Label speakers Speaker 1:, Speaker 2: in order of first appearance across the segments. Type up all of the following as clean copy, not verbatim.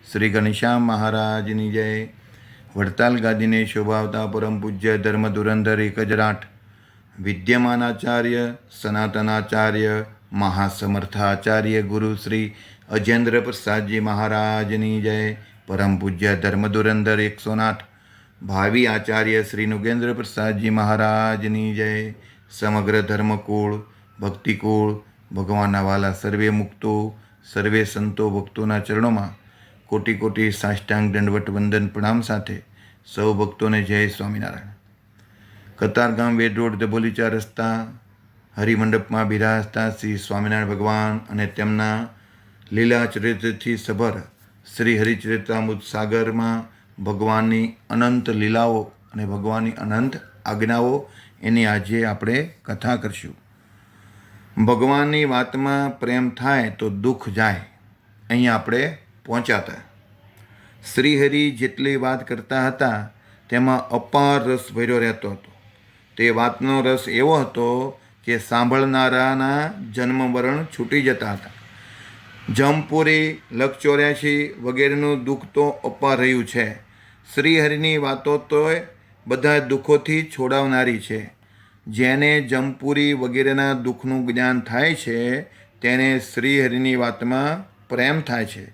Speaker 1: શ્રી ઘનશ્યામ મહારાજની જય। વડતાલ ગાદીને શોભાવતા પરમ પૂજ્ય ધર્મ ધુરંધર 1008 વિદ્યમાનાચાર્ય સનાતનાચાર્ય મહાસમર્થાચાર્ય ગુરુ શ્રી અજેન્દ્ર પ્રસાદજી મહારાજની જય। પરમ પૂજ્ય ધર્મ ધુરંધર 108 ભાવિ આચાર્ય શ્રી નુગેન્દ્ર પ્રસાદજી મહારાજની જય। સમગ્ર ધર્મકુળ ભક્તિકુળ ભગવાનના વાલા સર્વે મુક્તો સર્વે સંતો ભક્તોના ચરણોમાં કોટી કોટી સાષ્ટાંગ દંડવટ વંદન પ્રણામ સાથે સૌ ભક્તોને જય સ્વામિનારાયણ। કતારગામ વેડ રોડ ધબોલીચા રસ્તા હરિમંડપમાં બિરાજતા શ્રી સ્વામિનારાયણ ભગવાન અને તેમના લીલા ચરિત્રથી સભર શ્રી હરિચરિત્રામૃત સાગરમાં ભગવાનની અનંત લીલાઓ અને ભગવાનની અનંત આજ્ઞાઓ એની આજે આપણે કથા કરશું। ભગવાનની વાતમાં પ્રેમ થાય તો દુઃખ જાય, અહીંયા આપણે પહોંચ્યા હતા। શ્રીહરિ જેટલી વાત કરતા હતા તેમાં અપાર રસ ભર્યો રહેતો હતો। તે વાતનો રસ એવો હતો કે સાંભળનારાના જન્મ મરણ છૂટી જતા હતા। જમપુરી લખ 84 વગેરેનું દુઃખ તો અપાર રહ્યું છે। શ્રીહરિની વાતો તો બધા દુઃખોથી છોડાવનારી છે। જેને જમપુરી વગેરેના દુઃખનું જ્ઞાન થાય છે તેને શ્રીહરિની વાતમાં પ્રેમ થાય છે।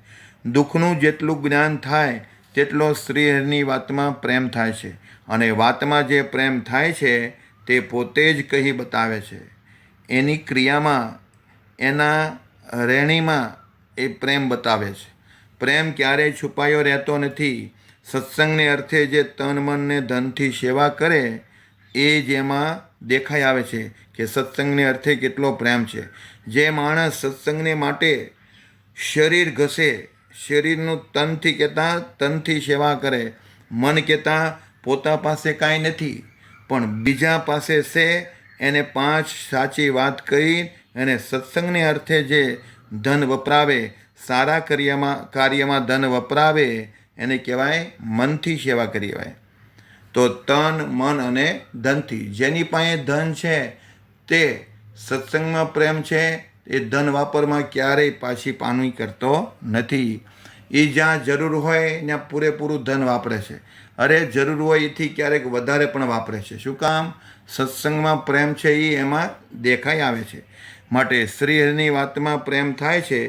Speaker 1: દુઃખનું જેટલું જ્ઞાન થાય તેટલો શ્રીહરિની વાતમાં પ્રેમ થાય છે, અને વાતમાં જે પ્રેમ થાય છે તે પોતે જ કહી બતાવે છે। એની ક્રિયામાં એના રહેણીમાં એ પ્રેમ બતાવે છે। પ્રેમ ક્યારેય છુપાયો રહેતો નથી। સત્સંગને અર્થે જે તન મન ને ધનથી સેવા કરે એ જેમાં દેખાઈ આવે છે કે સત્સંગને અર્થે કેટલો પ્રેમ છે। જે માણસ સત્સંગને માટે શરીર ઘસે, શરીરનું તનથી કહેતા તનથી સેવા કરે, મન કહેતા પોતા પાસે કાંઈ નથી પણ બીજા પાસે છે, એને 5 સાચી વાત કહી અને સત્સંગને અર્થે જે ધન વપરાવે, સારા કાર્યમાં ધન વપરાવે એને કહેવાય મનથી સેવા કરી કહેવાય। તો તન મન અને ધનથી જેની પાસે ધન છે તે સત્સંગમાં પ્રેમ છે, એ ધન વાપરમાં ક્યારેય પાછી પાનવી કરતો નથી। એ જ્યાં જરૂર હોય ત્યાં પૂરેપૂરું ધન વાપરે છે। અરે જરૂર હોય એથી ક્યારેક વધારે પણ વાપરે છે। શું કામ? સત્સંગમાં પ્રેમ છે એ એમાં દેખાઈ આવે છે। માટે શ્રીહરિની વાતમાં પ્રેમ થાય છે।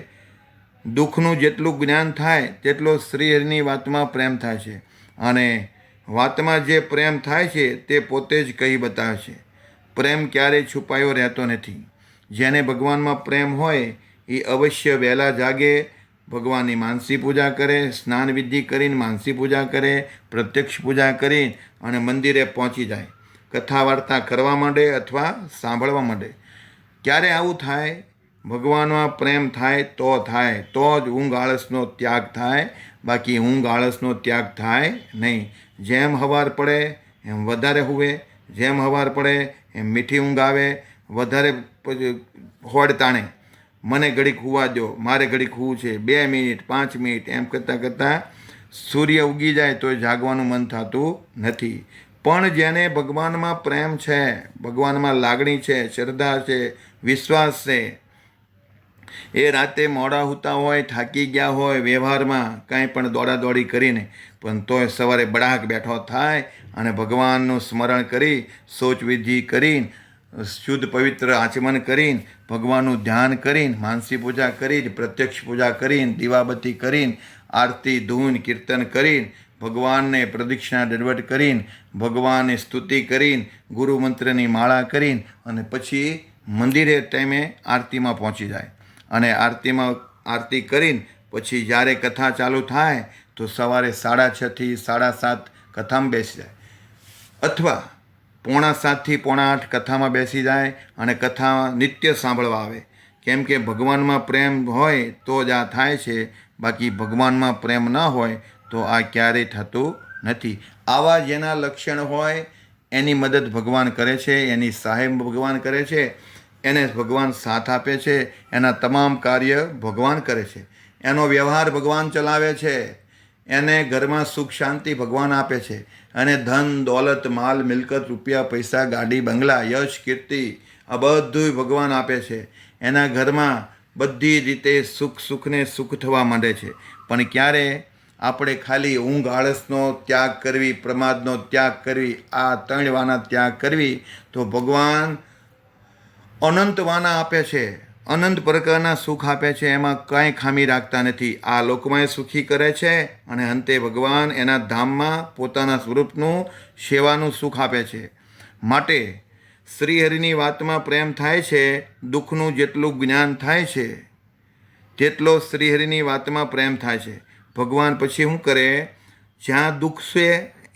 Speaker 1: દુઃખનું જેટલું જ્ઞાન થાય તેટલો શ્રીહરિની વાતમાં પ્રેમ થાય છે, અને વાતમાં જે પ્રેમ થાય છે તે પોતે જ કહી બતાવે છે। પ્રેમ ક્યારેય છુપાયો રહેતો નથી। જેને ભગવાનમાં પ્રેમ હોય એ અવશ્ય વહેલા જાગે, ભગવાનની માનસી પૂજા કરે, સ્નાન વિધિ કરીને માનસી પૂજા કરે, પ્રત્યક્ષ પૂજા કરી અને મંદિરે પહોંચી જાય, કથા વાર્તા કરવા માંડે અથવા સાંભળવા માંડે। ક્યારે આવું થાય? ભગવાનમાં પ્રેમ થાય તો જ ઊંઘ આળસનો ત્યાગ થાય, બાકી ઊંઘ આળસનો ત્યાગ થાય નહીં। જેમ હવાર પડે એમ વધારે હુવે, જેમ હવાર પડે એમ મીઠી ઊંઘ આવે, વધારે હોડ તાણે મને ઘડીક હુવા દો, મારે ઘડીક હુવું છે, 2 મિનિટ 5 મિનિટ એમ કરતાં સૂર્ય ઉગી જાય તો જાગવાનું મન થતું નથી। પણ જેને ભગવાનમાં પ્રેમ છે, ભગવાનમાં લાગણી છે, શ્રદ્ધા છે, વિશ્વાસ છે, એ રાતે મોડા સૂતા હોય, થાકી ગયા હોય વ્યવહારમાં કાંઈ પણ દોડાદોડી કરીને, પણ તોય સવારે બડાક બેઠો થાય અને ભગવાનનું સ્મરણ કરી, શૌચ વિધિ કરીને, શુદ્ધ પવિત્ર આચમન કરીને, ભગવાનનું ધ્યાન કરીને, માનસી પૂજા કરીને, પ્રત્યક્ષ પૂજા કરીને, દીવાબત્તી કરીને, આરતી ધૂન કીર્તન કરીને, ભગવાનને પ્રદક્ષિણા દંડવટ કરીને, ભગવાનની સ્તુતિ કરીને, ગુરુ મંત્રની માળા કરીને અને પછી મંદિરે ટાઈમે આરતીમાં પહોંચી જાય, અને આરતી કરીને પછી જ્યારે કથા ચાલુ થાય તો સવારે 6:30 થી 7:30 કથામાં બેસી જાય, અથવા 7:45 થી 7:45 કથામાં બેસી જાય અને કથા નિત્ય સાંભળવા આવે। કેમ કે ભગવાનમાં પ્રેમ હોય તો જ આ થાય છે, બાકી ભગવાનમાં પ્રેમ ન હોય તો આ ક્યારેય થતું નથી। આવા જેના લક્ષણ હોય એની મદદ ભગવાન કરે છે, એની સહાય ભગવાન કરે છે, એને ભગવાન સાથ આપે છે, એના તમામ કાર્ય ભગવાન કરે છે, એનો વ્યવહાર ભગવાન ચલાવે છે, એને ઘરમાં સુખ શાંતિ ભગવાન આપે છે, અને ધન દોલત માલ મિલકત રૂપિયા પૈસા ગાડી બંગલા યશ કીર્તિ આ બધું ભગવાન આપે છે। એના ઘરમાં બધી રીતે સુખને સુખ થવા માંડે છે, પણ ક્યારે આપણે ખાલી ઊંઘ આળસનો ત્યાગ કરવી, પ્રમાદનો ત્યાગ કરવી, આ 3 વાના ત્યાગ કરવી તો ભગવાન અનંત વાના આપે છે, અનંત પ્રકારના સુખ આપે છે. એમાં કાંઈ ખામી રાખતા નથી. આ લોકમાં સુખી કરે છે અને અંતે ભગવાન એના ધામમાં પોતાના સ્વરૂપનું સેવાનું સુખ આપે છે. માટે શ્રીહરિની વાતમાં પ્રેમ થાય છે. દુઃખનું જેટલું જ્ઞાન થાય છે તેટલો શ્રીહરિની વાતમાં પ્રેમ થાય છે. ભગવાન પછી શું કરે? જ્યાં દુઃખ છે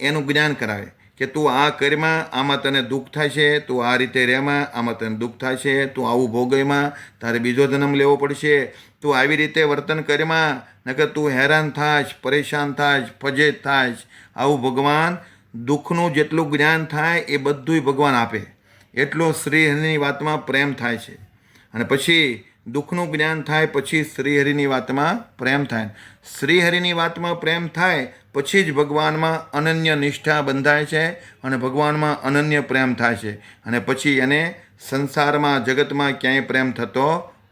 Speaker 1: એનું જ્ઞાન કરાવે કે તું આ કરમાં આમાં તને દુઃખ થાય છે, તું આ રીતે રહેમાં આમાં તને દુઃખ થાય છે, તું આવું ભોગયમાં તારે બીજો જન્મ લેવો પડશે, તું આવી રીતે વર્તન કરમાં નકર તું હેરાન થાશ, પરેશાન થાશ, ફજેત થાશ. આવું ભગવાન દુઃખનું જેટલું જ્ઞાન થાય એ બધુંય ભગવાન આપે. એટલો શ્રીહરિની વાતમાં પ્રેમ થાય છે. અને પછી દુઃખનું જ્ઞાન થાય પછી શ્રીહરિની વાતમાં પ્રેમ થાય. શ્રીહરિની વાતમાં પ્રેમ થાય પછી જ ભગવાનમાં અનન્ય નિષ્ઠા બંધાય છે અને ભગવાનમાં અનન્ય પ્રેમ થાય છે. અને પછી એને સંસારમાં જગતમાં ક્યાંય પ્રેમ થતો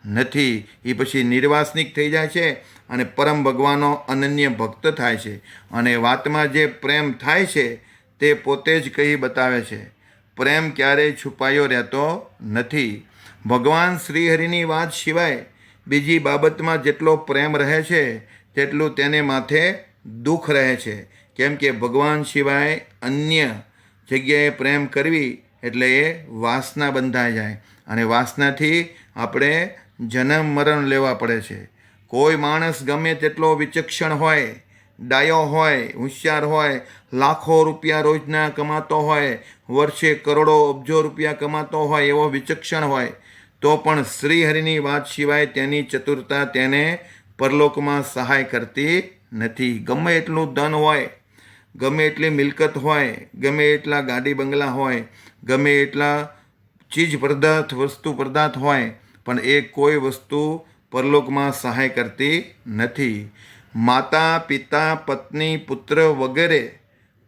Speaker 1: નથી. એ પછી નિર્વાસનિક થઈ જાય છે અને પરમ ભગવાનનો અનન્ય ભક્ત થાય છે. અને વાતમાં જે પ્રેમ થાય છે તે પોતે જ કહી બતાવે છે. પ્રેમ ક્યારેય છુપાયો રહેતો નથી. ભગવાન શ્રીહરિની વાત સિવાય બીજી બાબતમાં જેટલો પ્રેમ રહે છે તેટલું તેને માથે દુઃખ રહે છે. કેમ કે ભગવાન સિવાય અન્ય જગ્યાએ પ્રેમ કરવી એટલે એ વાસના બંધાઈ જાય અને વાસનાથી આપણે જન્મ મરણ લેવા પડે છે. કોઈ માણસ ગમે તેટલો વિચક્ષણ હોય, ડાયો હોય, હોશિયાર હોય, લાખો રૂપિયા રોજના કમાતો હોય, વર્ષે કરોડો અબજો રૂપિયા કમાતો હોય, એવો વિચક્ષણ હોય તો પણ શ્રીહરિની વાત સિવાય તેની ચતુરતા તેને પરલોકમાં સહાય કરતી નથી. ગમે એટલું ધન હોય, ગમે એટલી મિલકત હોય, ગમે એટલા ગાડી બંગલા હોય, ગમે એટલા ચીજ પદાર્થ વસ્તુ પદાર્થ હોય, પણ એ કોઈ વસ્તુ પરલોકમાં સહાય કરતી નથી. માતા, પિતા, પત્ની, પુત્ર વગેરે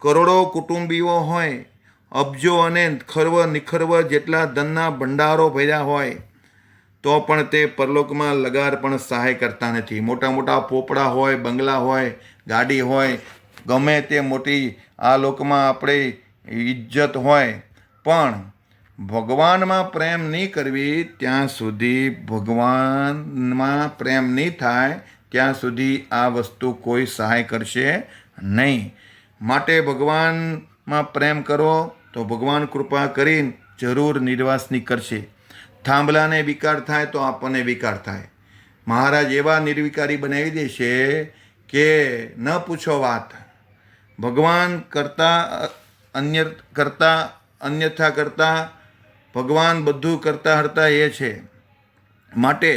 Speaker 1: કરોડો કુટુંબીઓ હોય, અબજો અને ખર્વ નિખર્વ જેટલા ધનના ભંડારો ભર્યા હોય તો પણ તે પરલોકમાં લગાર પણ સહાય કરતા નથી. મોટા મોટા પોપડા હોય, બંગલા હોય, ગાડી હોય, ગમે તે મોટી આ લોકમાં આપણે ઇજ્જત હોય, પણ ભગવાનમાં પ્રેમ નહીં કરવી ત્યાં સુધી, ભગવાનમાં પ્રેમ નહીં થાય ત્યાં સુધી આ વસ્તુ કોઈ સહાય કરશે નહીં. માટે ભગવાનમાં પ્રેમ કરો તો ભગવાન કૃપા કરીને જરૂર નિર્વાસની કરશે. થાંભલાને વિકાર થાય તો આપણને વિકાર થાય. મહારાજ એવા નિર્વિકારી બનાવી દેશે કે ન પૂછો વાત. ભગવાન અન્યથા કરતા ભગવાન બધું કરતા હરતા એ છે. માટે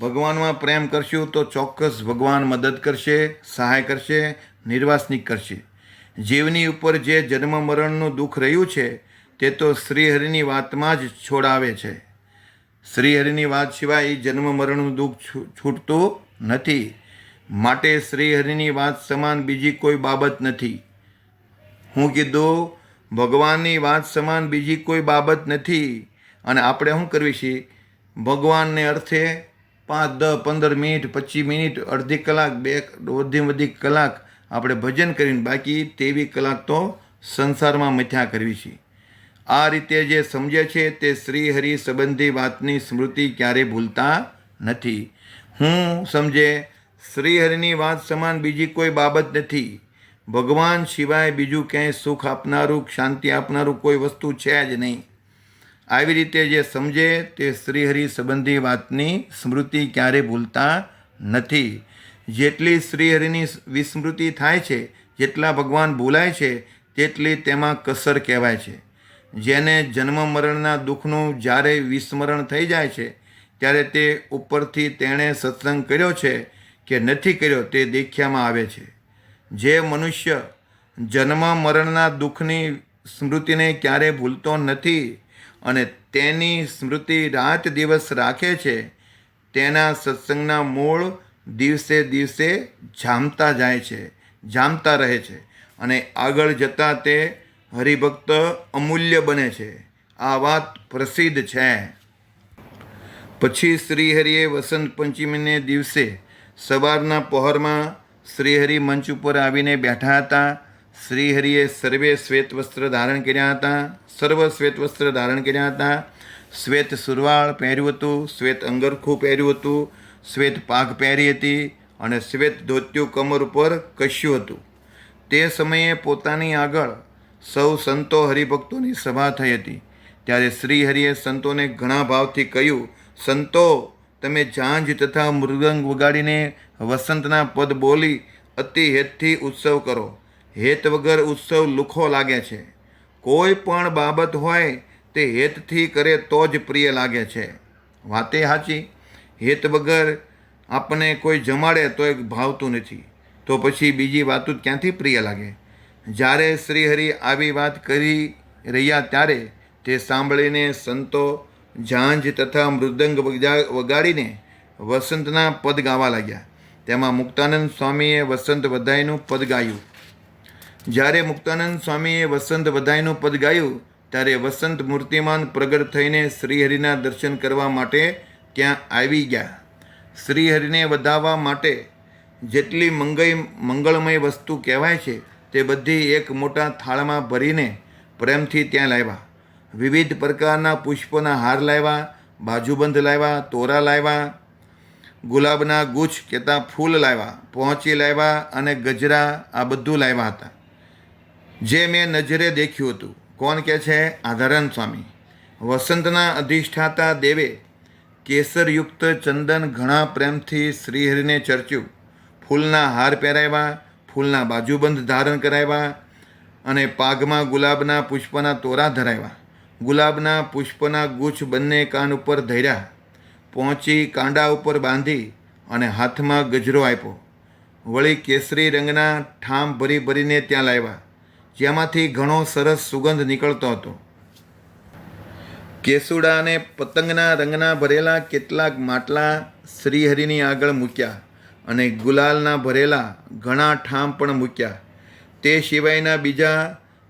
Speaker 1: ભગવાનમાં પ્રેમ કરશું તો ચોક્કસ ભગવાન મદદ કરશે, સહાય કરશે, નિર્વાસનિક કરશે. જીવની ઉપર જે જન્મ મરણનું દુઃખ રહ્યું છે તે તો શ્રીહરિની વાતમાં જ છોડાવે છે. શ્રીહરિની વાત સિવાય એ જન્મ મરણનું દુઃખ છૂટતું નથી. માટે શ્રીહરિની વાત સમાન બીજી કોઈ બાબત નથી. હું કીધું ભગવાનની વાત સમાન બીજી કોઈ બાબત નથી. અને આપણે શું કરવી છીએ? ભગવાનને અર્થે 5, 10, 15 મિનિટ, 25 મિનિટ, અડધી કલાક, 2 વધી કલાક આપણે ભજન કરીને બાકી 23 કલાક તો સંસારમાં મથ્યા કરવી છે. આ રીતે જે સમજે છે તે શ્રીહરિ સંબંધી વાતની સ્મૃતિ ક્યારેય ભૂલતા નથી. હું સમજે શ્રીહરિની વાત સમાન બીજી કોઈ બાબત નથી. ભગવાન સિવાય બીજું ક્યાંય સુખ આપનારું, શાંતિ આપનારું કોઈ વસ્તુ છે જ નહીં. આવી રીતે જે સમજે તે શ્રીહરિ સંબંધી વાતની સ્મૃતિ ક્યારેય ભૂલતા નથી. જેટલી શ્રીહરિની વિસ્મૃતિ થાય છે, જેટલા ભગવાન ભૂલાય છે તેટલી તેમાં કસર કહેવાય છે. જેને જન્મ મરણના દુઃખનું જ્યારે વિસ્મરણ થઈ જાય છે ત્યારે તે ઉપરથી તેણે સત્સંગ કર્યો છે કે નથી કર્યો તે દેખ્યામાં આવે છે. જે મનુષ્ય જન્મ મરણના દુઃખની સ્મૃતિને ક્યારેય ભૂલતો નથી અને તેની સ્મૃતિ રાત દિવસ રાખે છે તેના સત્સંગના મૂળ દિવસે દિવસે જામતા જાય છે, જામતા રહે છે અને આગળ જતાં તે હરિભક્ત અમૂલ્ય બને છે. આ વાત પ્રસિદ્ધ છે. પછી શ્રીહરિએ વસંત પંચમીને દિવસે સવારના પહોરમાં શ્રીહરિ મંચ ઉપર આવીને બેઠા હતા. શ્રીહરિએ સર્વે શ્વેત વસ્ત્ર ધારણ કર્યા હતા. સર્વ શ્વેત વસ્ત્ર ધારણ કર્યા હતા. શ્વેત સુરવાળ પહેર્યું હતું, શ્વેત અંગરખું પહેર્યું હતું, શ્વેત પાઘ પહેરી હતી અને શ્વેત ધોતિયું કમર ઉપર કસ્યું હતું. તે સમયે પોતાની આગળ સૌ સંતો હરિભક્તોની સભા થઈ હતી. ત્યારે શ્રીહરિએ સંતોને ઘણા ભાવથી કહ્યું, સંતો, તમે ઝાંઝ તથા મૃદંગ વગાડીને વસંતના પદ બોલી અતિ હેતથી ઉત્સવ કરો. હેત વગર ઉત્સવ લુખો લાગે છે. કોઈ પણ બાબત હોય તે હેતથી કરે તો જ પ્રિય લાગે છે. વાતે સાચી. હેત વગર આપણને કોઈ જમાડે તો એ ભાવતું નથી, તો પછી બીજી વાતો ક્યાંથી પ્રિય લાગે. જ્યારે શ્રીહરિ આવી વાત કરી રહ્યા ત્યારે તે સાંભળીને સંતો ઝાંઝ તથા મૃદંગ વગાડીને વસંતના પદ ગાવા લાગ્યા. તેમાં મુક્તાનંદ સ્વામીએ વસંત વધાઈનું પદ ગાયું. જ્યારે મુક્તાનંદ સ્વામીએ વસંત વધાઈનું પદ ગાયું ત્યારે વસંત મૂર્તિમાન પ્રગટ થઈને શ્રીહરિના દર્શન કરવા માટે ત્યાં આવી ગયા. શ્રીહરિને વધાવવા માટે જેટલી મંગળમય વસ્તુ કહેવાય છે તે બધી એક મોટા થાળમાં ભરીને પ્રેમથી ત્યાં લાવ્યા. વિવિધ પ્રકારના પુષ્પોના હાર લાવ્યા, બાજુબંધ લાવ્યા, તોરા લાવ્યા, ગુલાબના ગુચ્છ કહેતા ફૂલ લાવ્યા, પહોંચી લાવ્યા અને ગજરા, આ બધું લાવ્યા હતા. જે મેં નજરે દેખ્યું હતું. કોણ કહે છે? આધારાનંદ સ્વામી. વસંતના અધિષ્ઠાતા દેવે કેસરયુક્ત ચંદન ઘણા પ્રેમથી શ્રીહરિને ચર્ચ્યું. ફૂલના હાર પહેરાવ્યા, ફૂલના બાજુબંધ ધારણ કરાવ્યા અને પાઘમાં ગુલાબના પુષ્પના તોરા ધરાવ્યા. ગુલાબના પુષ્પના ગુચ્છ બંને કાન ઉપર ધર્યા, પહોંચી કાંડા ઉપર બાંધી અને હાથમાં ગજરો આપ્યો. વળી કેસરી રંગના ઠામ ભરી ભરીને ત્યાં લાવ્યા, જેમાંથી ઘણો સરસ સુગંધ નીકળતો હતો. કેસુડા અને પતંગના રંગના ભરેલા કેટલાક માટલા શ્રીહરિની આગળ મૂક્યા અને ગુલાલના ભરેલા ઘણા ઠામ પણ મૂક્યા. તે સિવાયના બીજા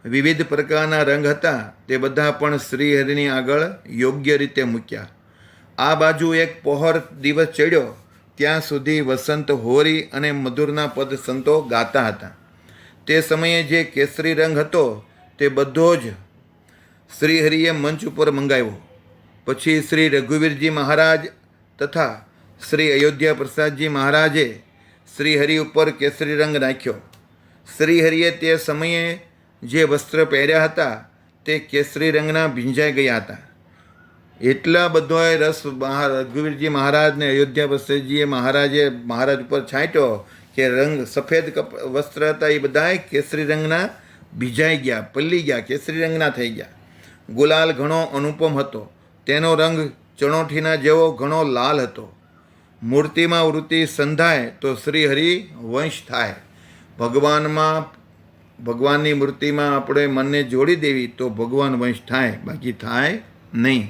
Speaker 1: વિવિધ પ્રકારના રંગ હતા તે બધા પણ શ્રીહરિની આગળ યોગ્ય રીતે મૂક્યા. આ બાજુ એક પહોર દિવસ ચડ્યો ત્યાં સુધી વસંત હોરી અને મધુરના પદ સંતો ગાતા હતા. તે સમયે જે કેસરી રંગ હતો તે બધો જ શ્રીહરિએ મંચ ઉપર મંગાવ્યો. પછી શ્રી રઘુવીરજી મહારાજ તથા શ્રી અયોધ્યા પ્રસાદજી મહારાજે શ્રીહરિ ઉપર કેસરી રંગ નાખ્યો. શ્રીહરિએ તે સમયે જે વસ્ત્ર પહેર્યા હતા તે કેસરી રંગના ભીંજાઈ ગયા હતા. એટલા બધોય રસ રઘુવીરજી મહારાજને અયોધ્યા પ્રસાદજીએ મહારાજ ઉપર છાંટ્યો કે રંગ સફેદ વસ્ત્ર હતા એ બધાય કેસરી રંગના ભીંજાઈ ગયા, પલ્લી ગયા, કેસરી રંગના થઈ ગયા. ગુલાલ ઘણો અનુપમ હતો. તેનો રંગ ચણોઠીના જેવો ઘણો લાલ હતો. મૂર્તિમાં વૃત્તિ સંધાય તો શ્રીહરિ વંશ થાય. ભગવાનની મૂર્તિમાં આપણે મનને જોડી દેવી તો ભગવાન વંશ થાય, બાકી થાય નહીં.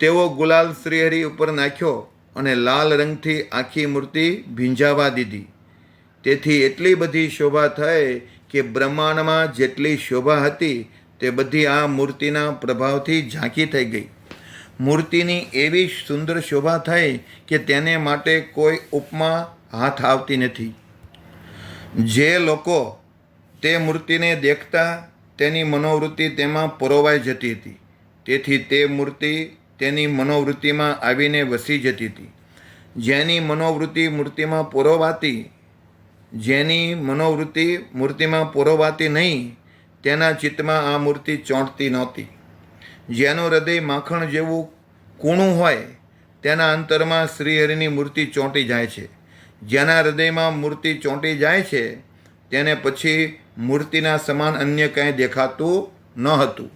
Speaker 1: તેવો ગુલાલ શ્રીહરિ ઉપર નાખ્યો અને લાલ રંગથી આખી મૂર્તિ ભીંજાવા દીધી. તેથી એટલી બધી શોભા થઈ કે બ્રહ્માંડમાં જેટલી શોભા હતી તે બધી આ મૂર્તિના પ્રભાવથી ઝાંખી થઈ ગઈ. મૂર્તિની એવી સુંદર શોભા થઈ કે તેને માટે કોઈ ઉપમા હાથ આવતી નથી. જે લોકો તે મૂર્તિને દેખતા તેની મનોવૃત્તિ તેમાં પરોવાઈ જતી હતી. તેથી તે મૂર્તિ તેની મનોવૃત્તિમાં આવીને વસી જતી હતી. જેની મનોવૃત્તિ મૂર્તિમાં પરોવાતી નહીં તેના ચિત્તમાં આ મૂર્તિ ચોંટતી નહોતી. જેનું હૃદય માખણ જેવું કૂણું હોય તેના અંતરમાં શ્રીહરિની મૂર્તિ ચોંટી જાય છે. જેના હૃદયમાં મૂર્તિ ચોંટી જાય છે તેને પછી મૂર્તિના સમાન અન્ય કંઈ દેખાતું ન હતું.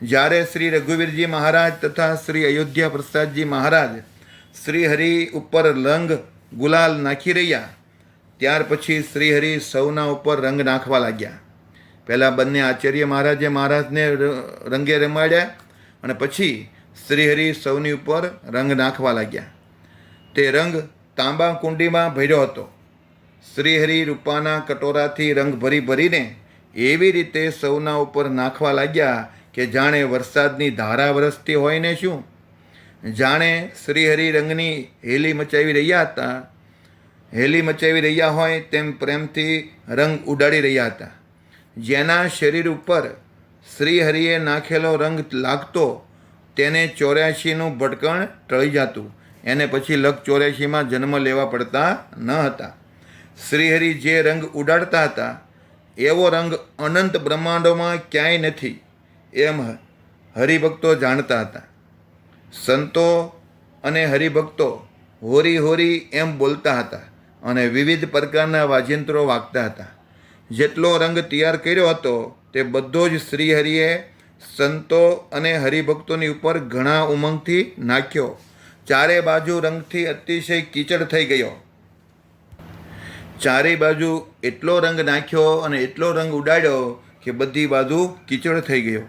Speaker 1: જ્યારે શ્રી રઘુવીરજી મહારાજ તથા શ્રી અયોધ્યા પ્રસાદજી મહારાજ શ્રીહરિ ઉપર રંગ ગુલાલ નાખી રહ્યા ત્યાર પછી શ્રીહરિ સૌના ઉપર રંગ નાખવા લાગ્યા. પહેલાં બંને આચાર્ય મહારાજને રંગે રમાડ્યા અને પછી શ્રીહરિ સૌની ઉપર રંગ નાખવા લાગ્યા. તે રંગ તાંબા કુંડીમાં ભર્યો હતો. શ્રીહરિ રૂપાના કટોરાથી રંગ ભરી ભરીને એવી રીતે સૌના ઉપર નાખવા લાગ્યા કે જાણે વરસાદની ધારા વરસતી હોય ને શું. જાણે શ્રીહરિ રંગની હેલી મચાવી રહ્યા હતા હેલી મચાવી રહ્યા હોય તેમ પ્રેમથી રંગ ઉડાડી રહ્યા હતા. જેના શરીર ઉપર શ્રીહરિએ નાખેલો રંગ લાગતો તેને 84નું ભટકણ ટળી જતું. એને પછી લખ 84માં જન્મ લેવા પડતા ન હતા. શ્રીહરિ જે રંગ ઉડાડતા હતા એવો રંગ અનંત બ્રહ્માંડોમાં ક્યાંય નથી એમ હરિભક્તો જાણતા હતા. સંતો અને હરિભક્તો હોરી હોરી એમ બોલતા હતા અને વિવિધ પ્રકારના વાજિંત્રો વાગતા હતા. જેટલો રંગ તૈયાર કર્યો હતો તે બધો જ શ્રીહરિએ સંતો અને હરિભક્તોની ઉપર ઘણા ઉમંગથી નાખ્યો. ચારે બાજુ રંગથી અતિશય કીચડ થઈ ગયો. ચારે બાજુ એટલો રંગ નાખ્યો અને એટલો રંગ ઉડાડ્યો કે બધી બાજુ કીચડ થઈ ગયો.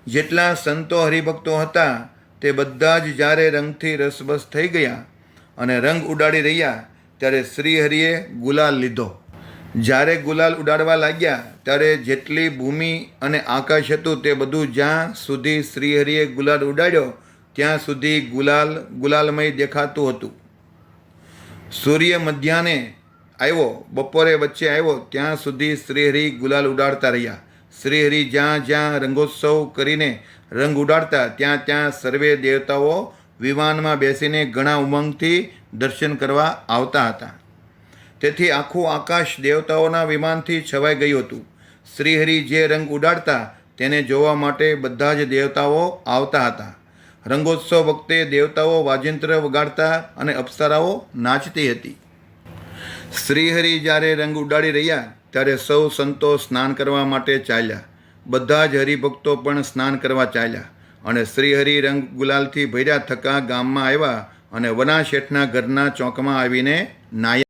Speaker 1: જેટલા સંતો હરિભક્તો હતા તે બધા જ જ્યારે રંગથી રસબસ થઈ ગયા અને રંગ ઉડાડી રહ્યા ત્યારે શ્રીહરિએ ગુલાલ લીધો. જ્યારે ગુલાલ ઉડાડવા લાગ્યા ત્યારે જેટલી ભૂમિ અને આકાશ હતું તે બધું જ્યાં સુધી શ્રીહરિએ ગુલાલ ઉડાડ્યો ત્યાં સુધી ગુલાલમય દેખાતું હતું. સૂર્ય મધ્યાહને આવ્યો, બપોરે વચ્ચે આવ્યો ત્યાં સુધી શ્રીહરિ ગુલાલ ઉડાડતા રહ્યા. શ્રીહરિ જ્યાં જ્યાં રંગોત્સવ કરીને રંગ ઉડાડતા ત્યાં ત્યાં સર્વે દેવતાઓ વિમાનમાં બેસીને ઘણા ઉમંગથી દર્શન કરવા આવતા હતા. તેથી આખું આકાશ દેવતાઓના વિમાનથી છવાઈ ગયું હતું. શ્રીહરિ જે રંગ ઉડાડતા તેને જોવા માટે બધા જ દેવતાઓ આવતા હતા. રંગોત્સવ વખતે દેવતાઓ વાજિંત્ર વગાડતા અને અપ્સરાઓ નાચતી હતી. શ્રીહરિ જ્યારે રંગ ઉડાડી રહ્યા ત્યારે સૌ સંતો સ્નાન કરવા માટે ચાલ્યા. બધા જ હરિભક્તો પણ સ્નાન કરવા ચાલ્યા અને શ્રીહરિ રંગ ગુલાલથી ભર્યા થકા ગામમાં આવ્યા અને વના શેઠના ઘરના ચોકમાં આવીને નાયા.